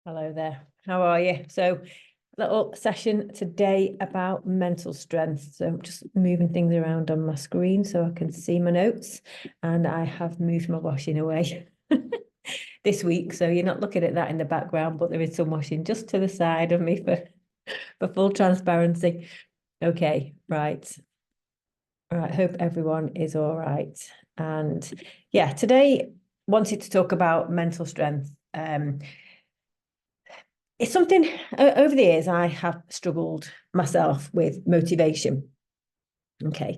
Hello there. How are you? So, little session today about mental strength. So, I'm just moving things around on my screen so I can see my notes. And I have moved my washing away this week. So, you're not looking at that in the background, but there is some washing just to the side of me for full transparency. Okay, right. All right. Hope everyone is all right. And yeah, today wanted to talk about mental strength. It's something over the years I have struggled myself with motivation. Okay.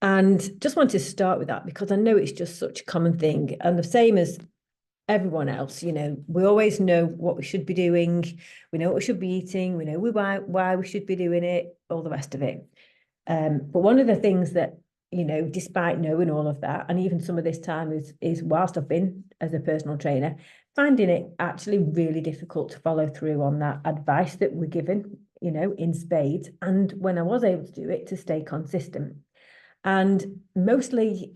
And just wanted to start with that because I know it's just such a common thing. And the same as everyone else, we always know what we should be doing. We know what we should be eating. We know why we should be doing it, all the rest of it. But one of the things that, despite knowing all of that, and even some of this time is whilst I've been as a personal trainer, finding it actually really difficult to follow through on that advice that we're given, in spades. And when I was able to do it, to stay consistent. And mostly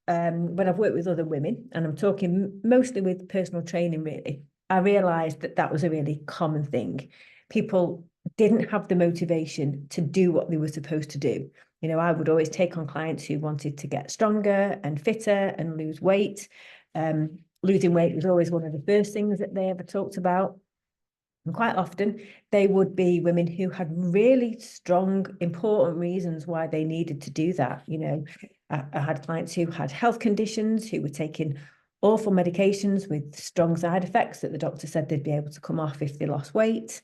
when I've worked with other women, and I'm talking mostly with personal training, really, I realized that that was a really common thing. People didn't have the motivation to do what they were supposed to do. I would always take on clients who wanted to get stronger and fitter and lose weight. Losing weight was always one of the first things that they ever talked about. And quite often, they would be women who had really strong, important reasons why they needed to do that. I had clients who had health conditions, who were taking awful medications with strong side effects that the doctor said they'd be able to come off if they lost weight.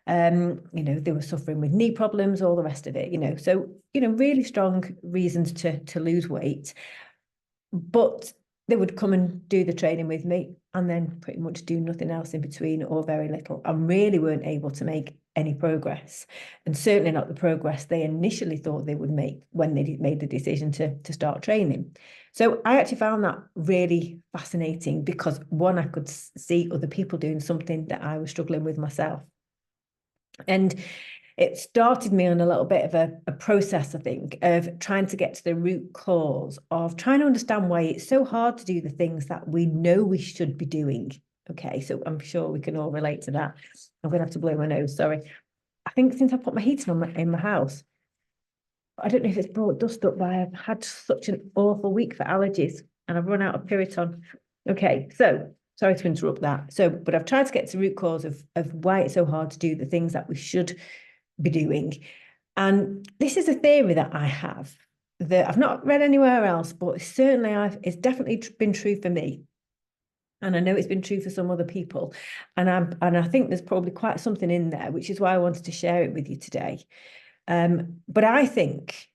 They were suffering with knee problems, all the rest of it. So, really strong reasons to lose weight. But they would come and do the training with me and then pretty much do nothing else in between or very little, and really weren't able to make any progress, and certainly not the progress they initially thought they would make when they made the decision to start training. So I actually found that really fascinating because, one, I could see other people doing something that I was struggling with myself. And it started me on a little bit of a process, I think, of trying to get to the root cause of trying to understand why it's so hard to do the things that we know we should be doing. Okay, so I'm sure we can all relate to that. I'm going to have to blow my nose, sorry. I think since I put my heating on in my house, I don't know if it's brought dust up, but I've had such an awful week for allergies and I've run out of Piriton. Okay, so sorry to interrupt that. So, but I've tried to get to the root cause of why it's so hard to do the things that we should be doing. And this is a theory that I have that I've not read anywhere else, but certainly it's definitely been true for me. And I know it's been true for some other people. And I think there's probably quite something in there, which is why I wanted to share it with you today. But I think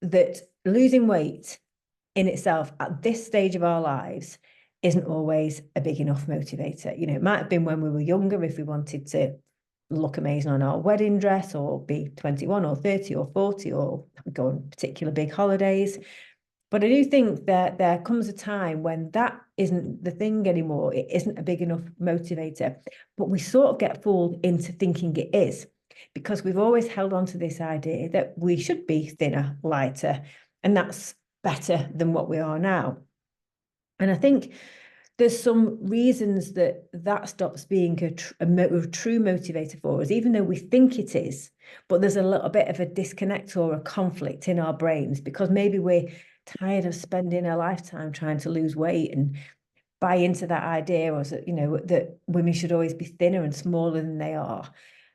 that losing weight in itself at this stage of our lives isn't always a big enough motivator. It might have been when we were younger, if we wanted to look amazing on our wedding dress or be 21 or 30 or 40 or go on particular big holidays. But I do think that there comes a time when that isn't the thing anymore. It isn't a big enough motivator, but we sort of get fooled into thinking it is, because we've always held on to this idea that we should be thinner, lighter, and that's better than what we are now. And I think there's some reasons that stops being a true motivator for us, even though we think it is. But there's a little bit of a disconnect or a conflict in our brains because maybe we're tired of spending a lifetime trying to lose weight and buy into that idea, or that women should always be thinner and smaller than they are.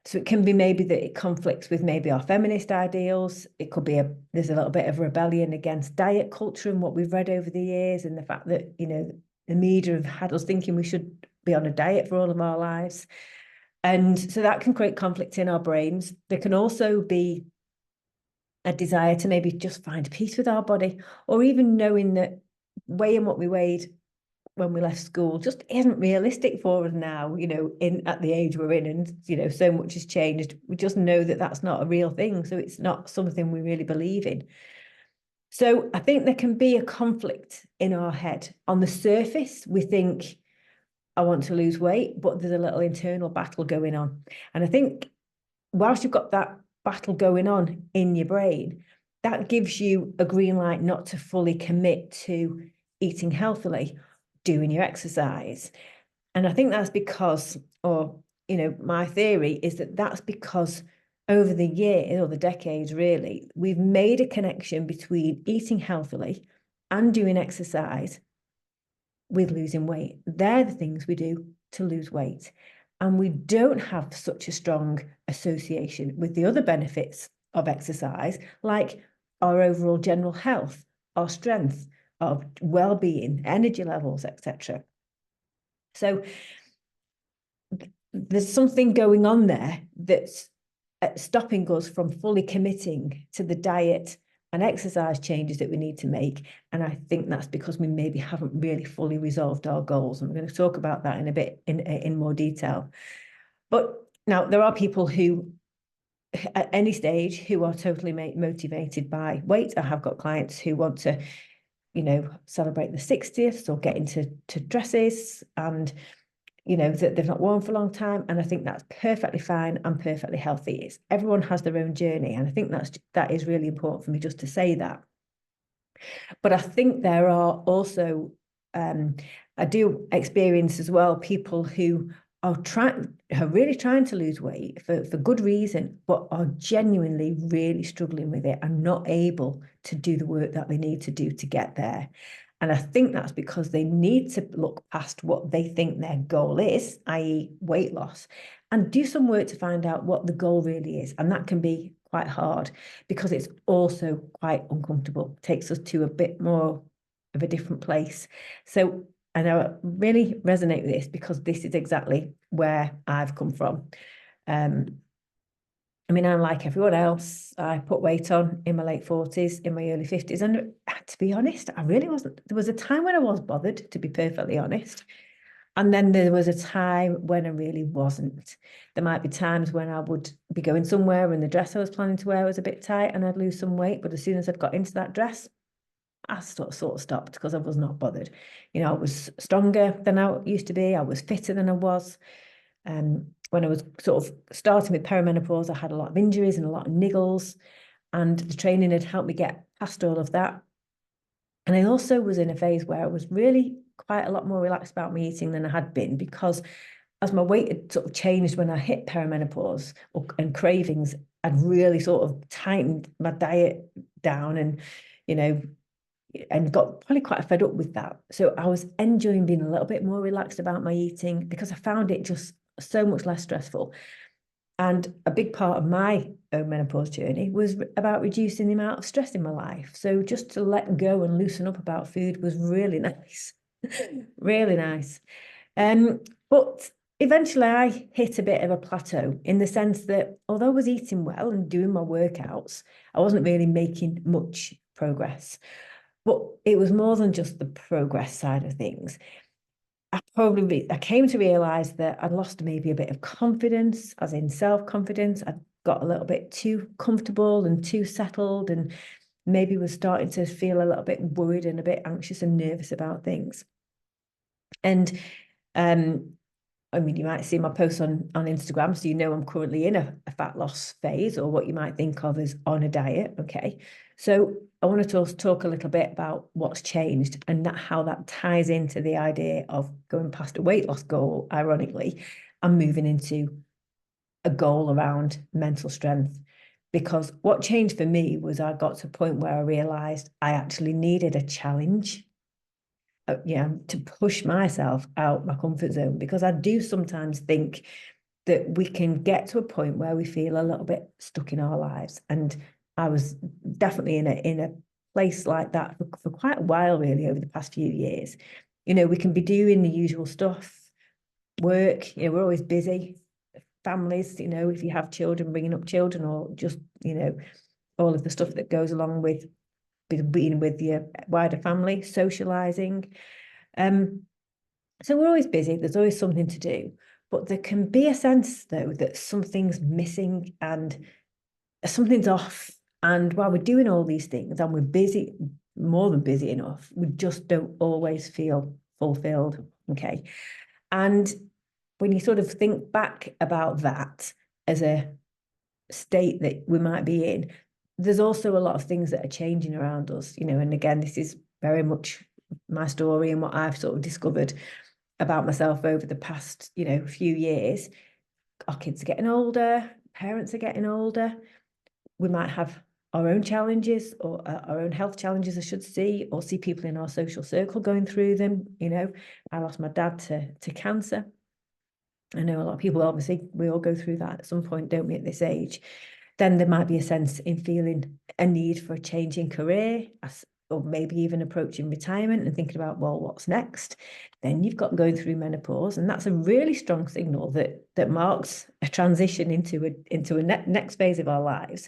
So it can be maybe that it conflicts with maybe our feminist ideals. It could be there's a little bit of rebellion against diet culture and what we've read over the years, and the fact that the media have had us thinking we should be on a diet for all of our lives. And so that can create conflict in our brains. There can also be a desire to maybe just find peace with our body, or even knowing that weighing what we weighed when we left school just isn't realistic for us now, at the age we're in, and so much has changed. We just know that that's not a real thing, so it's not something we really believe in. So I think there can be a conflict in our head. On the surface, we think, I want to lose weight, but there's a little internal battle going on. And I think whilst you've got that battle going on in your brain, that gives you a green light not to fully commit to eating healthily, doing your exercise. And I think that's because, or my theory is that that's because over the years or the decades, really, we've made a connection between eating healthily and doing exercise with losing weight. They're the things we do to lose weight. And we don't have such a strong association with the other benefits of exercise, like our overall general health, our strength, our well-being, energy levels, etc. So there's something going on there that's stopping us from fully committing to the diet and exercise changes that we need to make. And I think that's because we maybe haven't really fully resolved our goals. And we're going to talk about that in a bit in more detail. But now there are people who at any stage who are totally motivated by weight. I have got clients who want to, celebrate the 60th or get into dresses and that they've not worn for a long time. And I think that's perfectly fine and perfectly healthy. Everyone has their own journey. And I think that is really important for me just to say that. But I think there are also, I do experience as well, people who are really trying to lose weight for good reason, but are genuinely really struggling with it and not able to do the work that they need to do to get there. And I think that's because they need to look past what they think their goal is, i.e. weight loss, and do some work to find out what the goal really is. And that can be quite hard because it's also quite uncomfortable. It takes us to a bit more of a different place. So I know I really resonate with this because this is exactly where I've come from. I mean, I'm like everyone else. I put weight on in my late 40s, in my early 50s. And to be honest, I really wasn't. There was a time when I was bothered, to be perfectly honest. And then there was a time when I really wasn't. There might be times when I would be going somewhere and the dress I was planning to wear was a bit tight and I'd lose some weight. But as soon as I'd got into that dress, I sort of stopped because I was not bothered. I was stronger than I used to be. I was fitter than I was. When I was sort of starting with perimenopause, I had a lot of injuries and a lot of niggles, and the training had helped me get past all of that. And I also was in a phase where I was really quite a lot more relaxed about my eating than I had been, because as my weight had sort of changed when I hit perimenopause and cravings, I'd really sort of tightened my diet down and, and got probably quite fed up with that. So I was enjoying being a little bit more relaxed about my eating because I found it just so much less stressful. And a big part of my own menopause journey was about reducing the amount of stress in my life. So just to let go and loosen up about food was really nice, really nice. But eventually I hit a bit of a plateau in the sense that although I was eating well and doing my workouts, I wasn't really making much progress. But it was more than just the progress side of things. I came to realize that I'd lost maybe a bit of confidence, as in self-confidence. I'd got a little bit too comfortable and too settled, and maybe was starting to feel a little bit worried and a bit anxious and nervous about things. And I mean, you might see my posts on Instagram, so I'm currently in a fat loss phase, or what you might think of as on a diet. Okay, so I want to talk a little bit about what's changed and how that ties into the idea of going past a weight loss goal, ironically, and moving into a goal around mental strength. Because what changed for me was I got to a point where I realized I actually needed a challenge, to push myself out my comfort zone, because I do sometimes think that we can get to a point where we feel a little bit stuck in our lives. And I was definitely in a place like that for quite a while, really, over the past few years. We can be doing the usual stuff, work, we're always busy, families, if you have children, bringing up children, or just, all of the stuff that goes along with being with your wider family, socializing. So we're always busy. There's always something to do, but there can be a sense, though, that something's missing and something's off. And while we're doing all these things and we're busy, more than busy enough, we just don't always feel fulfilled. Okay. And when you sort of think back about that as a state that we might be in, there's also a lot of things that are changing around us, and again, this is very much my story and what I've sort of discovered about myself over the past, few years. our kids are getting older, parents are getting older. We might have our own challenges, or our own health challenges, I should say, or see people in our social circle going through them. You know, I lost my dad to cancer. I know a lot of people, obviously, we all go through that at some point, don't we, at this age? Then there might be a sense in feeling a need for a change in career, or maybe even approaching retirement and thinking about, well, what's next? Then you've got going through menopause, and that's a really strong signal that marks a transition into a next phase of our lives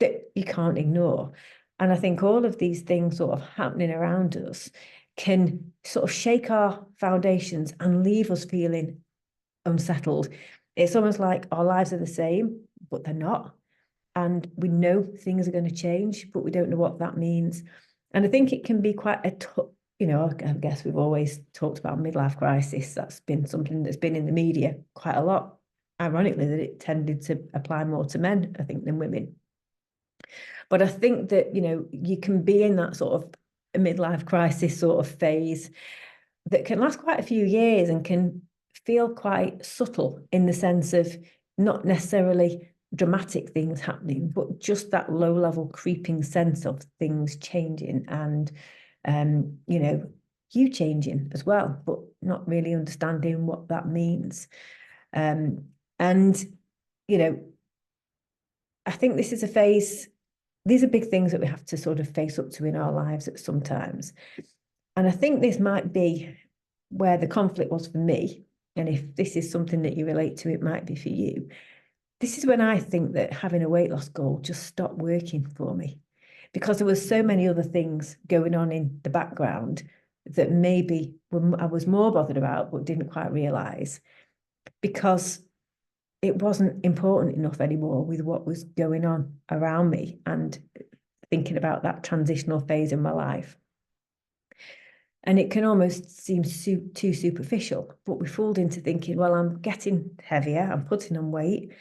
that you can't ignore. And I think all of these things sort of happening around us can sort of shake our foundations and leave us feeling unsettled. It's almost like our lives are the same, but they're not. And we know things are going to change, but we don't know what that means. And I think it can be quite I guess we've always talked about midlife crisis. That's been something that's been in the media quite a lot. Ironically, that it tended to apply more to men, I think, than women. But I think that, you can be in that sort of midlife crisis sort of phase that can last quite a few years and can feel quite subtle in the sense of not necessarily dramatic things happening, but just that low level creeping sense of things changing and, you changing as well, but not really understanding what that means. And, I think this is a phase. These are big things that we have to sort of face up to in our lives at some times. And I think this might be where the conflict was for me. And if this is something that you relate to, it might be for you. This is when I think that having a weight loss goal just stopped working for me, because there was so many other things going on in the background that maybe I was more bothered about, but didn't quite realize, because it wasn't important enough anymore with what was going on around me and thinking about that transitional phase in my life. And it can almost seem too superficial, but we fooled into thinking, well, I'm getting heavier, I'm putting on weight.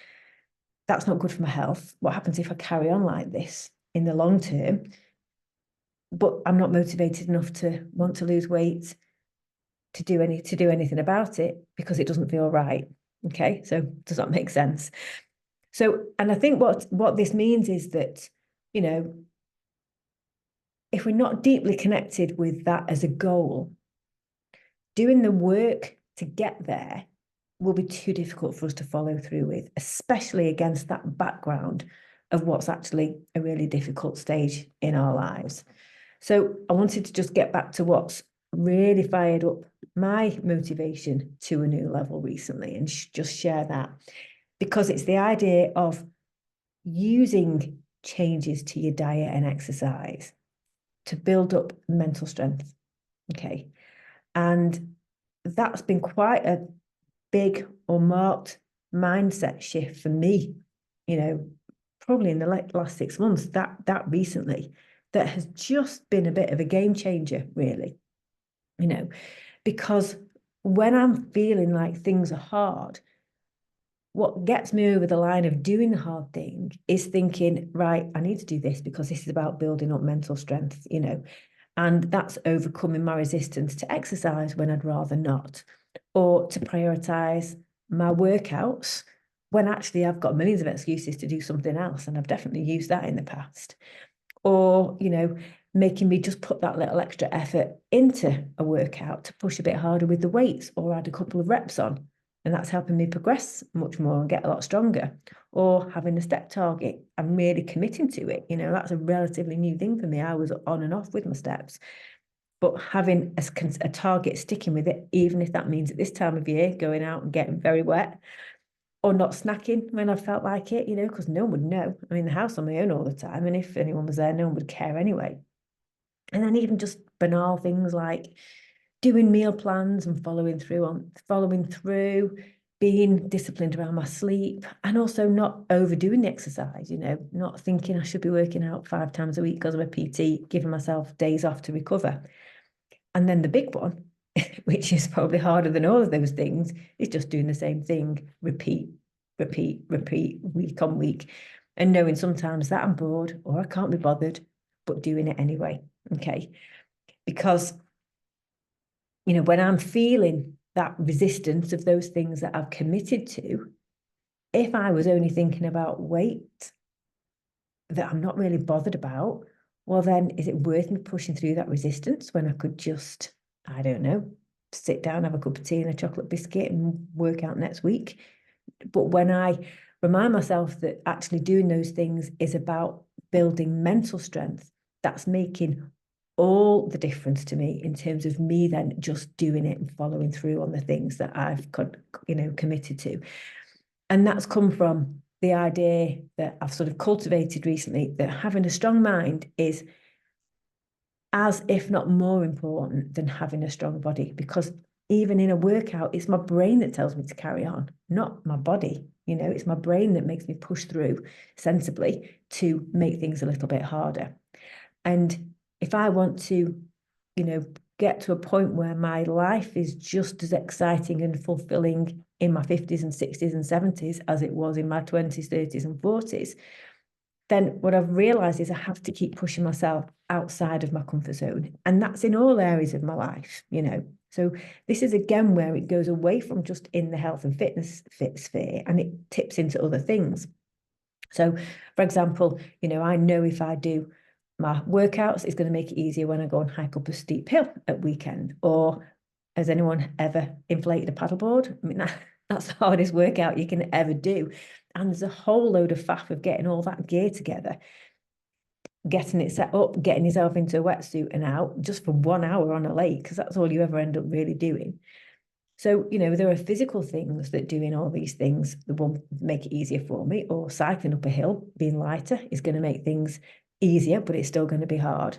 That's not good for my health. What happens if I carry on like this in the long term? But I'm not motivated enough to want to lose weight to do anything about it because it doesn't feel right. Okay, so does that make sense? So, and I think what this means is that, if we're not deeply connected with that as a goal, doing the work to get there will be too difficult for us to follow through with, especially against that background of what's actually a really difficult stage in our lives. So I wanted to just get back to what's really fired up my motivation to a new level recently and just share that, because it's the idea of using changes to your diet and exercise to build up mental strength. Okay. And that's been quite a big or marked mindset shift for me, probably in the last 6 months, that recently, that has just been a bit of a game changer, really, because when I'm feeling like things are hard, what gets me over the line of doing the hard thing is thinking, right, I need to do this because this is about building up mental strength, and that's overcoming my resistance to exercise when I'd rather not, or to prioritize my workouts when actually I've got millions of excuses to do something else. And I've definitely used that in the past. Or, making me just put that little extra effort into a workout to push a bit harder with the weights or add a couple of reps on. And that's helping me progress much more and get a lot stronger. Or having a step target, I'm really committing to it. That's a relatively new thing for me. I was on and off with my steps. But having a target, sticking with it, even if that means at this time of year, going out and getting very wet, or not snacking when I felt like it, because no one would know. I'm in the house on my own all the time. And if anyone was there, no one would care anyway. And then even just banal things like doing meal plans and following through, being disciplined around my sleep, and also not overdoing the exercise, not thinking I should be working out 5 times a week because I'm a PT, giving myself days off to recover. And then the big one, which is probably harder than all of those things, is just doing the same thing, repeat, week on week, and knowing sometimes that I'm bored or I can't be bothered, but doing it anyway. Okay. Because, when I'm feeling that resistance of those things that I've committed to, if I was only thinking about weight that I'm not really bothered about, well, then is it worth me pushing through that resistance when I could just, I don't know, sit down, have a cup of tea and a chocolate biscuit and work out next week? But when I remind myself that actually doing those things is about building mental strength, that's making all the difference to me in terms of me then just doing it and following through on the things that I've committed to. And that's come from the idea that I've sort of cultivated recently, that having a strong mind is as if not more important than having a strong body, because even in a workout, it's my brain that tells me to carry on, not my body. It's my brain that makes me push through sensibly to make things a little bit harder. And if I want to, get to a point where my life is just as exciting and fulfilling in my 50s and 60s and 70s as it was in my 20s, 30s and 40s, then what I've realized is I have to keep pushing myself outside of my comfort zone. And that's in all areas of my life, So this is again where it goes away from just in the health and fitness fit sphere and it tips into other things. So, for example, I know if I do my workouts, it's going to make it easier when I go and hike up a steep hill at weekend. Or has anyone ever inflated a paddleboard? I mean, that's the hardest workout you can ever do. And there's a whole load of faff of getting all that gear together, getting it set up, getting yourself into a wetsuit and out just for 1 hour on a lake, because that's all you ever end up really doing. So, there are physical things that doing all these things that will make it easier for me, or cycling up a hill, being lighter is going to make things easier, but it's still going to be hard.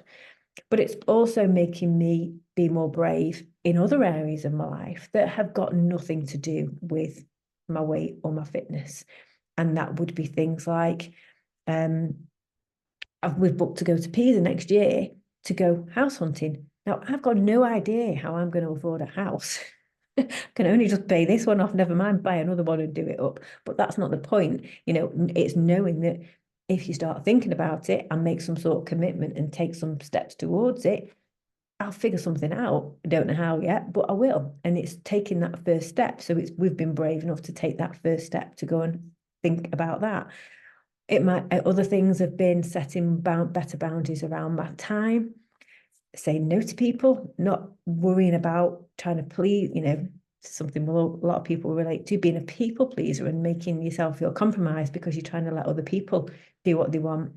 But it's also making me be more brave in other areas of my life that have got nothing to do with my weight or my fitness. And that would be things like, we've booked to go to Pisa next year to go house hunting. Now, I've got no idea how I'm going to afford a house. Can only just pay this one off, never mind buy another one and do it up. But that's not the point. It's knowing that if you start thinking about it and make some sort of commitment and take some steps towards it, I'll figure something out. I don't know how yet, but I will. And it's taking that first step. So we've been brave enough to take that first step to go and think about that. It might, other things have been setting better boundaries around my time, saying no to people, not worrying about trying to please, something a lot of people relate to, being a people pleaser and making yourself feel compromised because you're trying to let other people do what they want.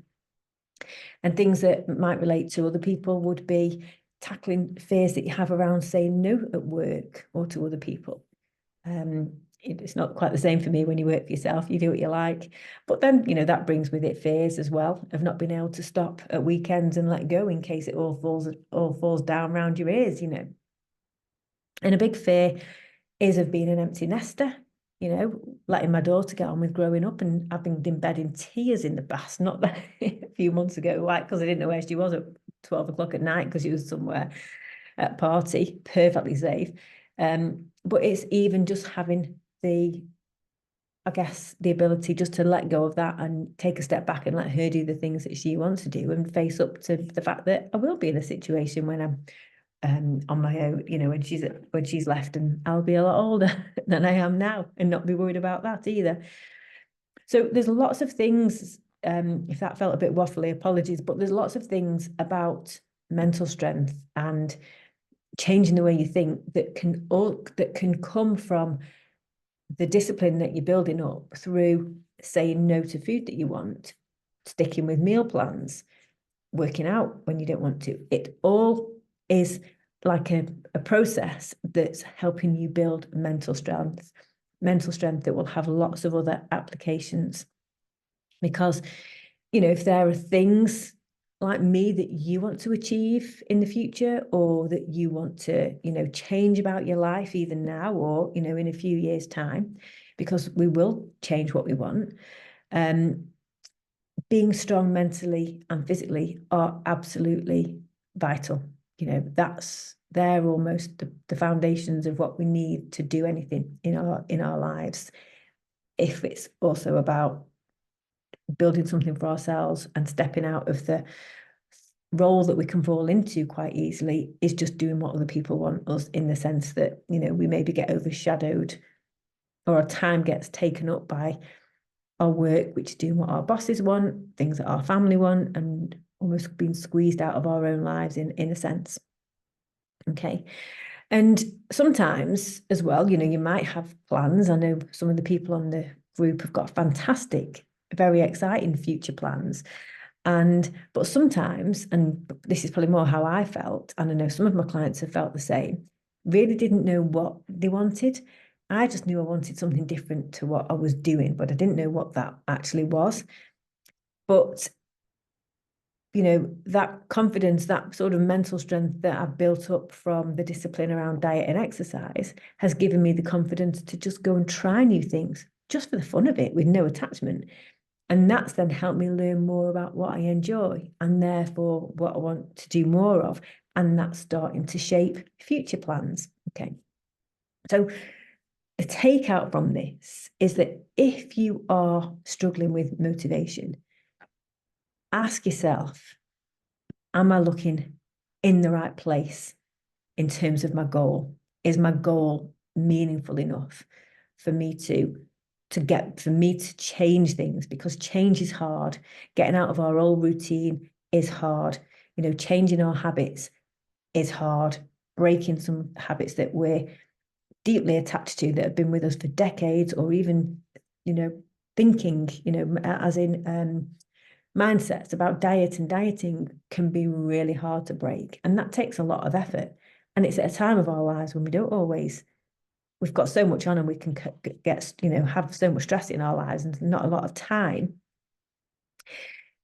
And things that might relate to other people would be tackling fears that you have around saying no at work or to other people. It's not quite the same for me when you work for yourself, you do what you like. But then, that brings with it fears as well of not being able to stop at weekends and let go in case it all falls down around your ears, And a big fear is of being an empty nester, letting my daughter get on with growing up, and I've been in bed in tears in the past, not a few months ago, like, because I didn't know where she was at 12 o'clock at night because she was somewhere at a party, perfectly safe. But it's even just having the ability just to let go of that and take a step back and let her do the things that she wants to do and face up to the fact that I will be in a situation when I'm on my own, when she's left, and I'll be a lot older than I am now and not be worried about that either. So there's lots of things, if that felt a bit waffly, apologies, but there's lots of things about mental strength and changing the way you think that can come from the discipline that you're building up through saying no to food that you want, sticking with meal plans, working out when you don't want to. It all is like a process that's helping you build mental strength that will have lots of other applications. Because, if there are things like me that you want to achieve in the future, or that you want to, change about your life either now or, in a few years' time, because we will change what we want. Being strong mentally and physically are absolutely vital. They're almost the foundations of what we need to do anything in our lives. If it's also about building something for ourselves and stepping out of the role that we can fall into quite easily, is just doing what other people want us, in the sense that, we maybe get overshadowed or our time gets taken up by our work, which is doing what our bosses want, things that our family want, and almost being squeezed out of our own lives in a sense. Okay. And sometimes as well, you might have plans. I know some of the people on the group have got fantastic, very exciting future plans. But sometimes, and this is probably more how I felt, and I know some of my clients have felt the same, really didn't know what they wanted. I just knew I wanted something different to what I was doing, but I didn't know what that actually was. But that confidence, that sort of mental strength that I've built up from the discipline around diet and exercise has given me the confidence to just go and try new things just for the fun of it with no attachment. And that's then helped me learn more about what I enjoy and therefore what I want to do more of. And that's starting to shape future plans. Okay. So the takeout from this is that if you are struggling with motivation, ask yourself, am I looking in the right place in terms of my goal? Is my goal meaningful enough for me to change things? Because change is hard. Getting out of our old routine is hard. Changing our habits is hard. Breaking some habits that we're deeply attached to that have been with us for decades, or even, thinking, as in mindsets about diet and dieting can be really hard to break. And that takes a lot of effort. And it's at a time of our lives when we've got so much on and we can get, have so much stress in our lives and not a lot of time.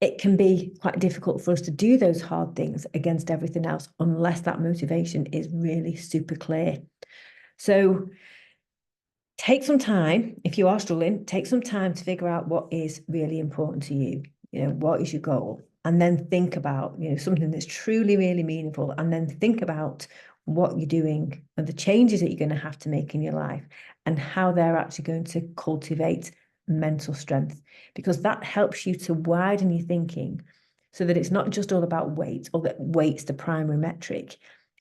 It can be quite difficult for us to do those hard things against everything else unless that motivation is really super clear. So take some time, if you are struggling, take some time to figure out what is really important to you. What is your goal? And then think about, something that's truly, really meaningful. And then think about what you're doing and the changes that you're going to have to make in your life and how they're actually going to cultivate mental strength, because that helps you to widen your thinking so that it's not just all about weight, or that weight's the primary metric.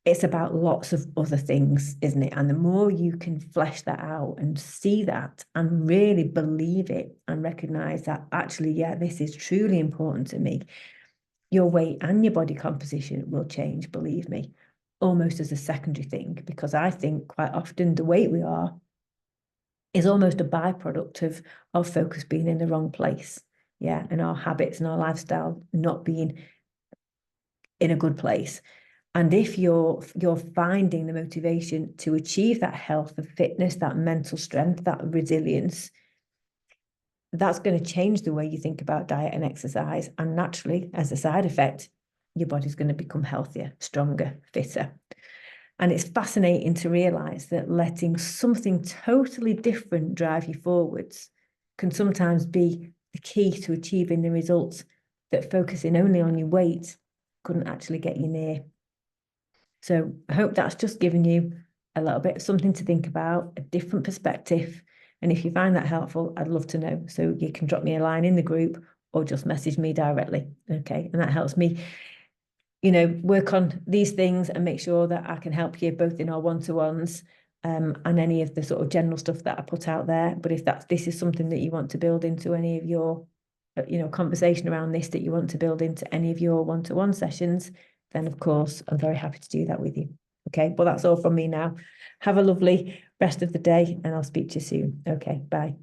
It's about lots of other things, isn't it? And the more you can flesh that out and see that and really believe it and recognize that actually, yeah, this is truly important to me, your weight and your body composition will change, believe me, almost as a secondary thing. Because I think quite often the weight we are is almost a byproduct of our focus being in the wrong place. Yeah, and our habits and our lifestyle not being in a good place. And if you're finding the motivation to achieve that health, the fitness, that mental strength, that resilience, that's going to change the way you think about diet and exercise. And naturally, as a side effect, your body's going to become healthier, stronger, fitter. And it's fascinating to realize that letting something totally different drive you forwards can sometimes be the key to achieving the results that focusing only on your weight couldn't actually get you near. So I hope that's just given you a little bit of something to think about, a different perspective. And if you find that helpful, I'd love to know. So you can drop me a line in the group or just message me directly. Okay. And that helps me, work on these things and make sure that I can help you both in our one-to-ones and any of the sort of general stuff that I put out there. But if this is something that you want to build into any of your, conversation around this, that you want to build into any of your one-to-one sessions, then of course, I'm very happy to do that with you. Okay, well, that's all from me now. Have a lovely rest of the day and I'll speak to you soon. Okay, bye.